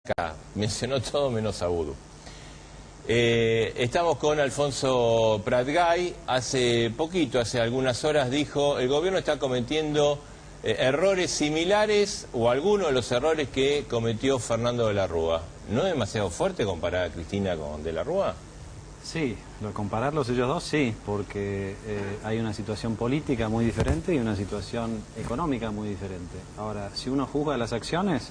acá. Mencionó todo menos a Vudú. Estamos con Alfonso Pratgay. Hace poquito, hace algunas horas, dijo: el gobierno está cometiendo errores similares o algunos de los errores que cometió Fernando de la Rúa. ¿No es demasiado fuerte comparar a Cristina con de la Rúa? Sí, compararlos ellos dos sí, porque hay una situación política muy diferente y una situación económica muy diferente. Ahora, si uno juzga las acciones,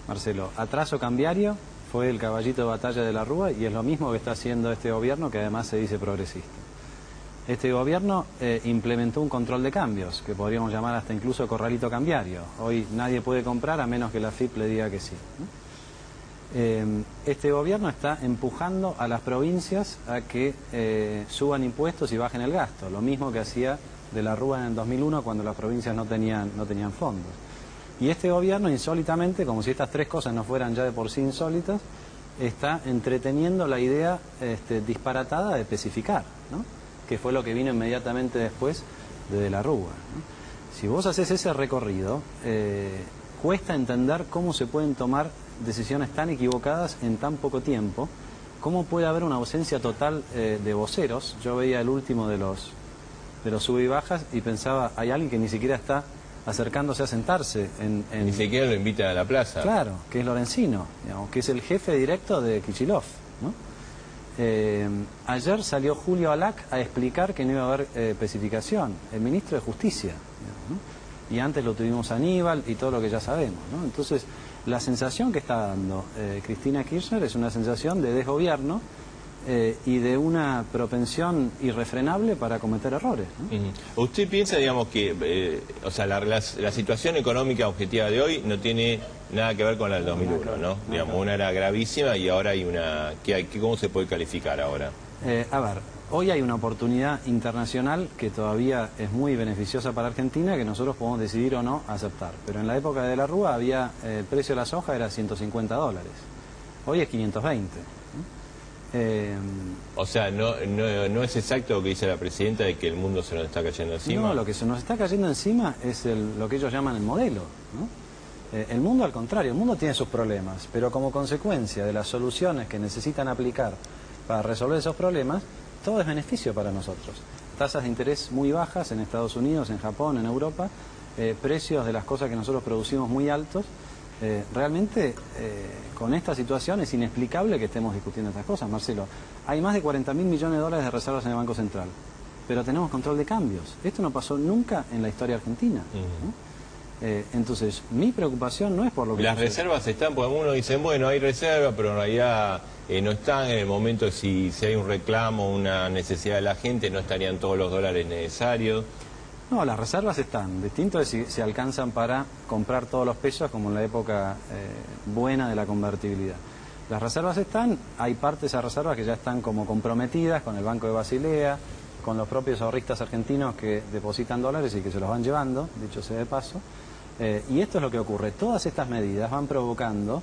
Marcelo, atraso cambiario fue el caballito de batalla de la Rúa y es lo mismo que está haciendo este gobierno, que además se dice progresista. Este gobierno implementó un control de cambios, que podríamos llamar hasta incluso corralito cambiario. Hoy nadie puede comprar a menos que la AFIP le diga que sí, ¿no? Este gobierno está empujando a las provincias a que suban impuestos y bajen el gasto, lo mismo que hacía de la Rúa en el 2001 cuando las provincias no tenían fondos. Y este gobierno, insólitamente, como si estas tres cosas no fueran ya de por sí insólitas, está entreteniendo la idea disparatada de especificar, ¿no? Que fue lo que vino inmediatamente después de la Rúa, ¿no? Si vos haces ese recorrido, cuesta entender cómo se pueden tomar decisiones tan equivocadas en tan poco tiempo, cómo puede haber una ausencia total de voceros. Yo veía el último de los sub y bajas y pensaba, hay alguien que ni siquiera está acercándose a sentarse Ni siquiera lo invita a la plaza. Claro, que es Lorenzino, digamos, que es el jefe directo de Kicillof, ¿no? Ayer salió Julio Alac a explicar que no iba a haber especificación, el ministro de Justicia, digamos, ¿no? Y antes lo tuvimos a Aníbal y todo lo que ya sabemos, ¿no? Entonces, la sensación que está dando Cristina Kirchner es una sensación de desgobierno y de una propensión irrefrenable para cometer errores, ¿no? ¿Usted piensa, digamos, que o sea, la situación económica objetiva de hoy no tiene nada que ver con la del 2001, ¿no? Digamos, una era gravísima y ahora hay una... ¿Cómo se puede calificar ahora? A ver, hoy hay una oportunidad internacional que todavía es muy beneficiosa para Argentina, que nosotros podemos decidir o no aceptar. Pero en la época de la Rúa había, el precio de la soja era $150. Hoy es 520. O sea, no es exacto lo que dice la presidenta de que el mundo se nos está cayendo encima. No, lo que se nos está cayendo encima es lo que ellos llaman el modelo, ¿no? El mundo, al contrario, el mundo tiene sus problemas, pero como consecuencia de las soluciones que necesitan aplicar para resolver esos problemas, todo es beneficio para nosotros. Tasas de interés muy bajas en Estados Unidos, en Japón, en Europa, precios de las cosas que nosotros producimos muy altos. Realmente con esta situación es inexplicable que estemos discutiendo estas cosas, Marcelo. Hay más de 40.000 millones de dólares de reservas en el Banco Central, pero tenemos control de cambios. Esto no pasó nunca en la historia argentina, ¿no? Entonces, mi preocupación no es por lo que... Las reservas están, porque algunos dicen, bueno, hay reservas, pero en realidad no están en el momento, si hay un reclamo, una necesidad de la gente, no estarían todos los dólares necesarios. No, las reservas están. Distinto es si se alcanzan para comprar todos los pesos, como en la época buena de la convertibilidad. Las reservas están, hay partes de esas reservas que ya están como comprometidas con el Banco de Basilea, con los propios ahorristas argentinos que depositan dólares y que se los van llevando, dicho sea de paso. Y esto es lo que ocurre. Todas estas medidas van provocando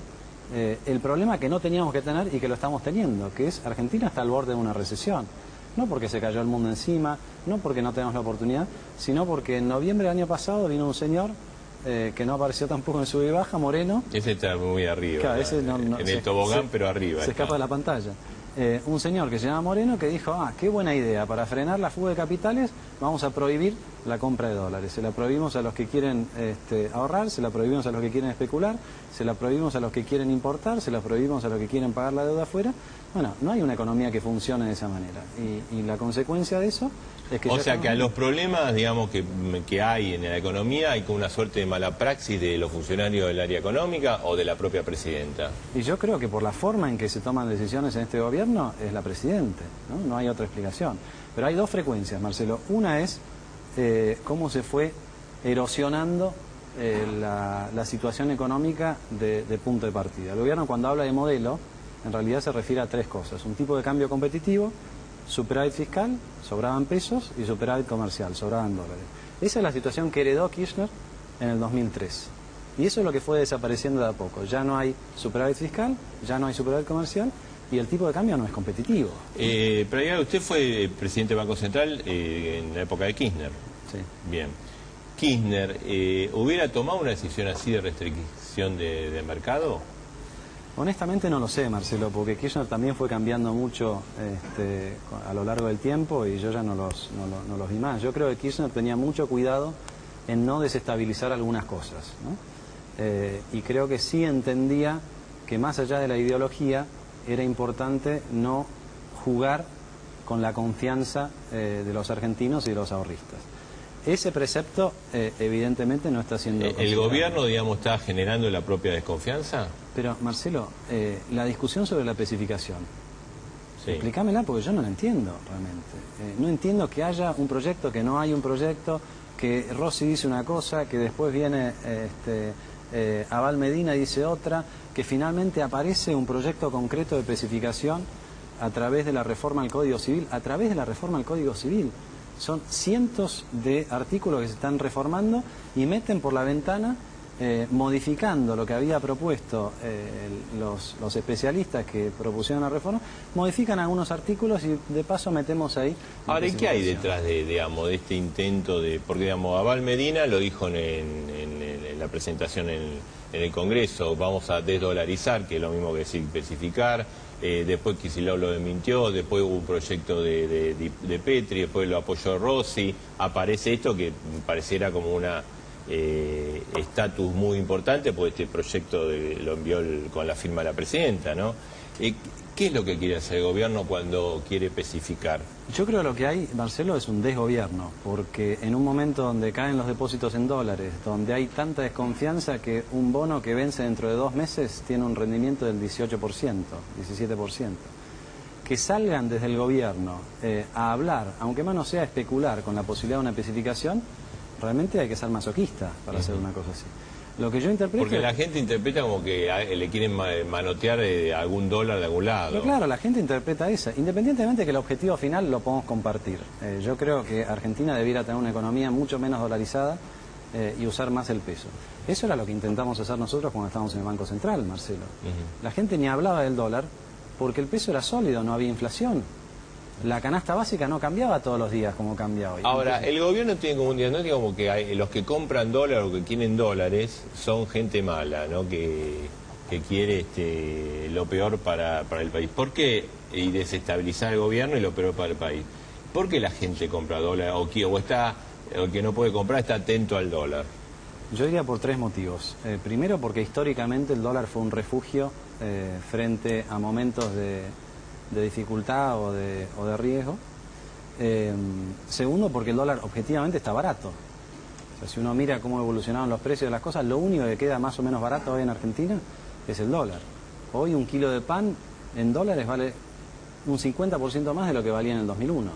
el problema que no teníamos que tener y que lo estamos teniendo, que es Argentina está al borde de una recesión. No porque se cayó el mundo encima, no porque no tenemos la oportunidad, sino porque en noviembre del año pasado vino un señor que no apareció tampoco en Sub y Baja, Moreno. Ese está muy arriba, claro, ese en el tobogán, pero arriba. Se escapa de la pantalla. Un señor que se llama Moreno que dijo, qué buena idea, para frenar la fuga de capitales vamos a prohibir la compra de dólares. Se la prohibimos a los que quieren ahorrar, se la prohibimos a los que quieren especular, se la prohibimos a los que quieren importar, se la prohibimos a los que quieren pagar la deuda afuera. Bueno, no hay una economía que funcione de esa manera. Y la consecuencia de eso es que... O sea, que a los problemas, digamos, que hay en la economía hay como una suerte de mala praxis de los funcionarios del área económica o de la propia presidenta. Y yo creo que por la forma en que se toman decisiones en este gobierno es la presidenta, ¿no? No hay otra explicación. Pero hay dos frecuencias, Marcelo. Una es cómo se fue erosionando la situación económica de punto de partida. El gobierno, cuando habla de modelo, en realidad se refiere a tres cosas: un tipo de cambio competitivo, superávit fiscal, sobraban pesos, y superávit comercial, sobraban dólares. Esa es la situación que heredó Kirchner en el 2003. Y eso es lo que fue desapareciendo de a poco. Ya no hay superávit fiscal, ya no hay superávit comercial, y el tipo de cambio no es competitivo. Pero usted fue presidente del Banco Central en la época de Kirchner. Sí. Bien. Kirchner, ¿hubiera tomado una decisión así de restricción de mercado? Honestamente no lo sé, Marcelo, porque Kirchner también fue cambiando mucho a lo largo del tiempo y yo ya no los vi más. Yo creo que Kirchner tenía mucho cuidado en no desestabilizar algunas cosas, ¿no? Y creo que sí entendía que más allá de la ideología era importante no jugar con la confianza de los argentinos y de los ahorristas. Ese precepto evidentemente no está siendo ¿El gobierno, digamos, está generando la propia desconfianza? Pero, Marcelo, la discusión sobre la especificación, Sí. explícamela porque yo no la entiendo realmente. No entiendo que haya un proyecto, que no hay un proyecto, que Rossi dice una cosa, que después viene Abal Medina y dice otra, que finalmente aparece un proyecto concreto de especificación a través de la reforma al Código Civil, a través de la reforma al Código Civil. Son cientos de artículos que se están reformando y meten por la ventana, modificando lo que había propuesto los especialistas que propusieron la reforma, modifican algunos artículos y de paso metemos ahí... Ahora, ¿y qué hay detrás digamos, de este intento de...? Porque, digamos, Abal Medina lo dijo en la presentación en el Congreso, vamos a desdolarizar, que es lo mismo que decir especificar. Después Kicillof lo desmintió, después hubo un proyecto de Petri, después lo apoyó Rossi, aparece esto que pareciera como una estatus muy importante, porque este proyecto lo envió con la firma de la presidenta, ¿no? ¿Qué es lo que quiere hacer el gobierno cuando quiere especificar? Yo creo que lo que hay, Marcelo, es un desgobierno, porque en un momento donde caen los depósitos en dólares, donde hay tanta desconfianza que un bono que vence dentro de 2 meses tiene un rendimiento del 18%, 17%, que salgan desde el gobierno a hablar, aunque más no sea especular con la posibilidad de una especificación, realmente hay que ser masoquista para hacer una cosa así. Lo que yo interpreto... Porque la gente interpreta como que le quieren manotear algún dólar de algún lado. Pero claro, la gente interpreta eso, independientemente que el objetivo final lo podemos compartir. Yo creo que Argentina debiera tener una economía mucho menos dolarizada y usar más el peso. Eso era lo que intentamos hacer nosotros cuando estábamos en el Banco Central, Marcelo. La gente ni hablaba del dólar porque el peso era sólido, no había inflación. La canasta básica no cambiaba todos los días como cambia hoy. Ahora, Entonces, el gobierno tiene como un diagnóstico como que los que compran dólares o que quieren dólares son gente mala, ¿no? Que quiere lo peor para el país. ¿Por qué? Y desestabilizar el gobierno y lo peor para el país. ¿Por qué la gente compra dólares o el que no puede comprar está atento al dólar? yo diría por 3 motivos. Primero, porque históricamente el dólar fue un refugio frente a momentos de dificultad o de riesgo. Segundo, porque el dólar objetivamente está barato. O sea, si uno mira cómo evolucionaron los precios de las cosas, lo único que queda más o menos barato hoy en Argentina es el dólar. Hoy un kilo de pan en dólares vale un 50% más de lo que valía en el 2001.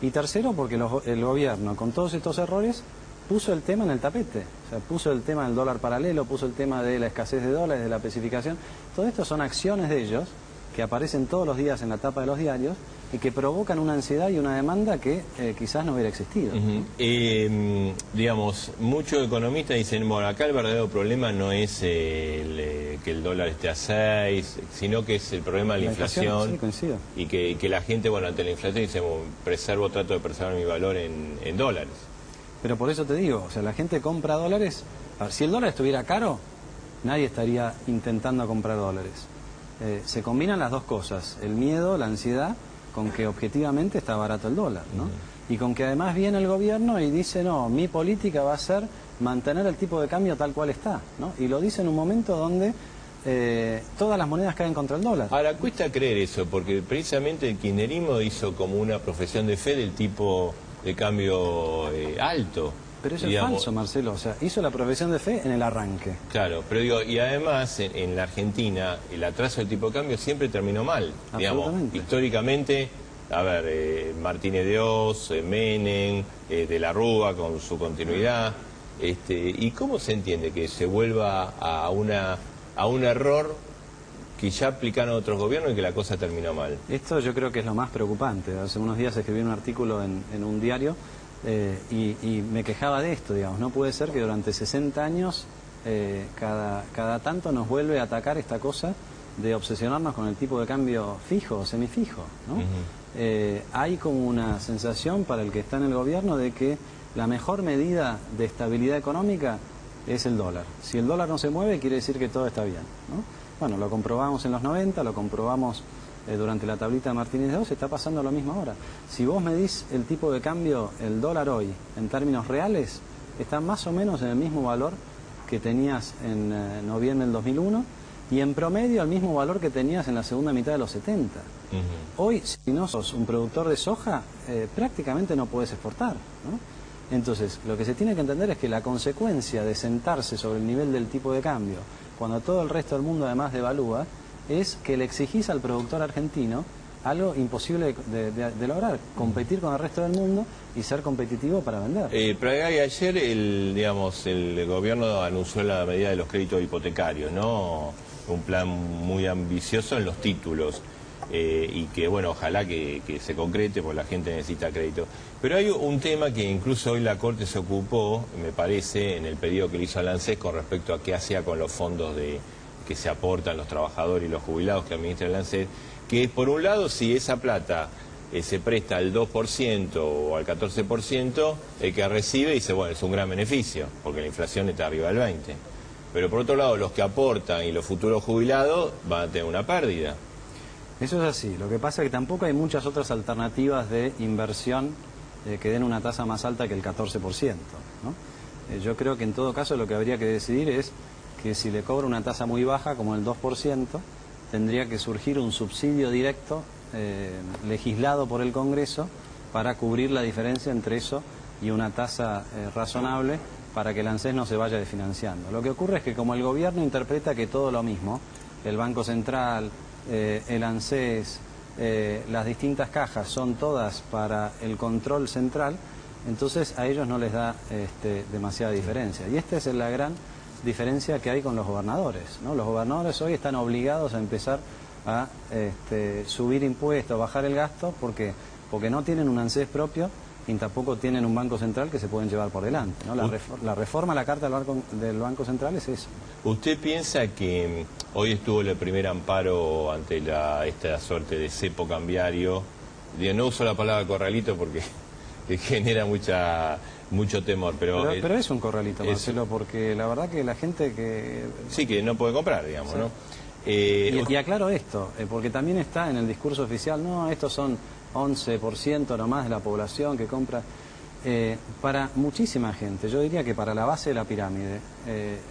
Y tercero, porque el gobierno, con todos estos errores, puso el tema en el tapete. O sea, puso el tema del dólar paralelo, puso el tema de la escasez de dólares, de la especificación. Todo esto son acciones de ellos que aparecen todos los días en la tapa de los diarios y que provocan una ansiedad y una demanda que quizás no hubiera existido. Digamos, muchos economistas dicen, bueno, acá el verdadero problema no es que el dólar esté a 6, sino que es el problema de la inflación. Sí, coincido. Y que la gente, bueno, ante la inflación dice, bueno, trato de preservar mi valor en dólares. Pero por eso te digo, o sea, la gente compra dólares. A ver, si el dólar estuviera caro, nadie estaría intentando comprar dólares. Se combinan las dos cosas, el miedo, la ansiedad, con que objetivamente está barato el dólar, ¿no? Y con que además viene el gobierno y dice, no, mi política va a ser mantener el tipo de cambio tal cual está, ¿no? Y lo dice en un momento donde todas las monedas caen contra el dólar. Ahora, cuesta creer eso, porque precisamente el kirchnerismo hizo como una profesión de fe del tipo de cambio alto. Pero eso es falso, Marcelo. O sea, hizo la profesión de fe en el arranque. Claro, pero digo, y además en la Argentina el atraso del tipo de cambio siempre terminó mal. Digamos, históricamente, a ver, Martínez de Oz, Menem, de la Rúa con su continuidad. ¿Y cómo se entiende que se vuelva a un error que ya aplicaron otros gobiernos y que la cosa terminó mal? Esto yo creo que es lo más preocupante. Hace unos días escribí un artículo en un diario y me quejaba de esto, digamos. No puede ser que durante 60 años cada tanto nos vuelve a atacar esta cosa de obsesionarnos con el tipo de cambio fijo o semifijo, ¿no? Hay como una sensación para el que está en el gobierno de que la mejor medida de estabilidad económica es el dólar. Si el dólar no se mueve, quiere decir que todo está bien, ¿no? Bueno, lo comprobamos en los 90, lo comprobamos durante la tablita de Martínez de Hoz, está pasando lo mismo ahora. Si vos medís el tipo de cambio, el dólar hoy, en términos reales, está más o menos en el mismo valor que tenías en noviembre del 2001 y en promedio el mismo valor que tenías en la segunda mitad de los 70. Hoy, si no sos un productor de soja, prácticamente no podés exportar, ¿no? Entonces, lo que se tiene que entender es que la consecuencia de sentarse sobre el nivel del tipo de cambio, cuando todo el resto del mundo además devalúa, es que le exigís al productor argentino algo imposible de lograr, competir con el resto del mundo y ser competitivo para vender. Pradgay, ayer el gobierno anunció la medida de los créditos hipotecarios, ¿no? Un plan muy ambicioso en los títulos. Y que, bueno, ojalá que se concrete porque la gente necesita crédito. Pero hay un tema que incluso hoy la Corte se ocupó, me parece, en el pedido que le hizo al ANSES con respecto a qué hacía con los fondos que se aportan los trabajadores y los jubilados que administra el ANSES, que es, por un lado, si esa plata se presta al 2% o al 14%, el que recibe dice, bueno, es un gran beneficio, porque la inflación está arriba del 20%. Pero por otro lado, los que aportan y los futuros jubilados van a tener una pérdida. Eso es así. Lo que pasa es que tampoco hay muchas otras alternativas de inversión que den una tasa más alta que el 14%, ¿no? Yo creo que en todo caso lo que habría que decidir es que si le cobra una tasa muy baja, como el 2%, tendría que surgir un subsidio directo legislado por el Congreso para cubrir la diferencia entre eso y una tasa razonable para que el ANSES no se vaya desfinanciando. Lo que ocurre es que como el gobierno interpreta que todo lo mismo, el Banco Central, el ANSES, las distintas cajas son todas para el control central, entonces a ellos no les da demasiada diferencia. Y esta es la gran diferencia que hay con los gobernadores, ¿no? Los gobernadores hoy están obligados a empezar a subir impuestos, bajar el gasto, porque no tienen un ANSES propio y tampoco tienen un Banco Central que se pueden llevar por delante, ¿no? La reforma a la Carta del Banco Central es eso. ¿Usted piensa que hoy estuvo el primer amparo ante esta suerte de cepo cambiario? No uso la palabra corralito porque genera mucho temor, pero es un corralito, Marcelo, porque la verdad que la gente que... Sí, que no puede comprar, digamos, sí, ¿no? Y aclaro esto, porque también está en el discurso oficial, no, estos son 11% nomás de la población que compra. Para muchísima gente, yo diría que para la base de la pirámide,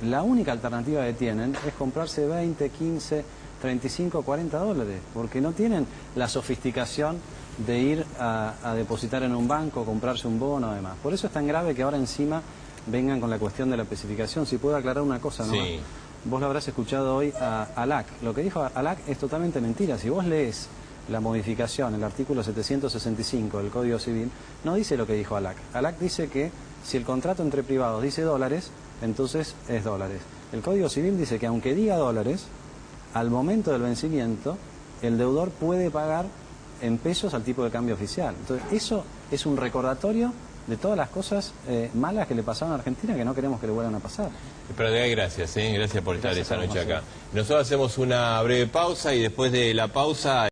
la única alternativa que tienen es comprarse 20, 15, 35, 40 dólares, porque no tienen la sofisticación de ir a depositar en un banco, comprarse un bono, además. Por eso es tan grave que ahora encima vengan con la cuestión de la especificación. Si puedo aclarar una cosa, ¿no? Sí. Vos lo habrás escuchado hoy a ALAC. Lo que dijo ALAC es totalmente mentira. Si vos lees la modificación, el artículo 765 del Código Civil, no dice lo que dijo ALAC. ALAC dice que si el contrato entre privados dice dólares, entonces es dólares. El Código Civil dice que aunque diga dólares, al momento del vencimiento, el deudor puede pagar en pesos al tipo de cambio oficial. Entonces, eso es un recordatorio de todas las cosas malas que le pasaron a Argentina que no queremos que le vuelvan a pasar. Pradgay, gracias por estar esta noche acá. Nosotros hacemos una breve pausa y después de la pausa...